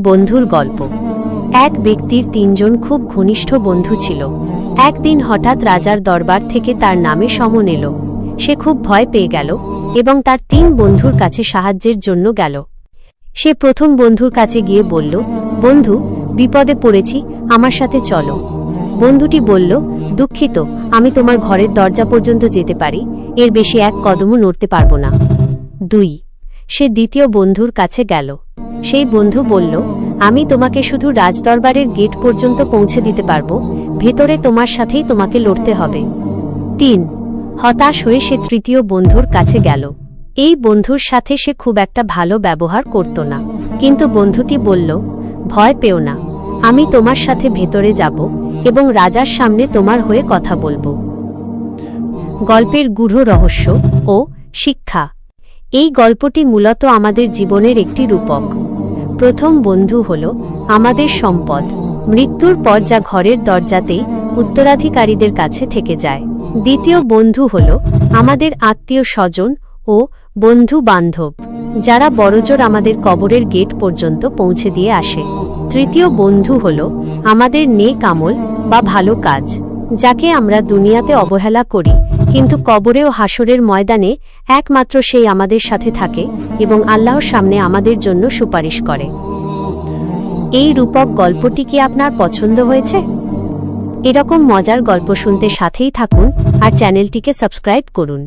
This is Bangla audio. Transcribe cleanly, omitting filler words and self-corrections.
বন্ধুর গল্প। এক ব্যক্তির তিনজন খুব ঘনিষ্ঠ বন্ধু ছিল। একদিন হঠাৎ রাজার দরবার থেকে তার নামে সমন এলো। সে খুব ভয় পেয়ে গেল এবং তার তিন বন্ধুর কাছে সাহায্যের জন্য গেল। সে প্রথম বন্ধুর কাছে গিয়ে বলল, বন্ধু, বিপদে পড়েছি, আমার সাথে চলো। বন্ধুটি বলল, দুঃখিত, আমি তোমার ঘরের দরজা পর্যন্ত যেতে পারি, এর বেশি এক কদমও নড়তে পারবো না। 2. সে দ্বিতীয় বন্ধুর কাছে গেল। সেই বন্ধু বলল, আমি তোমাকে শুধু রাজদরবারের গেট পর্যন্ত পৌঁছে দিতে পারবো, ভেতরে তোমার সাথেই তোমাকে লড়তে হবে। 3. হতাশ হয়ে সে তৃতীয় বন্ধুর কাছে গেল। এই বন্ধুর সাথে সে খুব একটা ভালো ব্যবহার করত না, কিন্তু বন্ধুটি বলল, ভয় পেও না, আমি তোমার সাথে ভেতরে যাব এবং রাজার সামনে তোমার হয়ে কথা বলবো। গল্পের গূঢ় রহস্য ও শিক্ষা। এই গল্পটি মূলত আমাদের জীবনের একটি রূপক। প্রথম বন্ধু হল আমাদের সম্পদ, মৃত্যুর পর যা ঘরের দরজাতেই উত্তরাধিকারীদের কাছে থেকে যায়। দ্বিতীয় বন্ধু হল আমাদের আত্মীয় স্বজন ও বন্ধু বান্ধব, যারা বড়জোর আমাদের কবরের গেট পর্যন্ত পৌঁছে দিয়ে আসে। তৃতীয় বন্ধু হল আমাদের নেক আমল বা ভালো কাজ, যাকে আমরা দুনিয়াতে অবহেলা করি, কিন্তু কবরে ও হাসরের ময়দানে একমাত্র সেই আমাদের সাথে থাকে এবং আল্লাহর সামনে আমাদের জন্য সুপারিশ করে। এই রূপক গল্পটি কি আপনার পছন্দ হয়েছে? এরকম মজার গল্প শুনতে সাথেই থাকুন আর চ্যানেলটিকে সাবস্ক্রাইব করুন।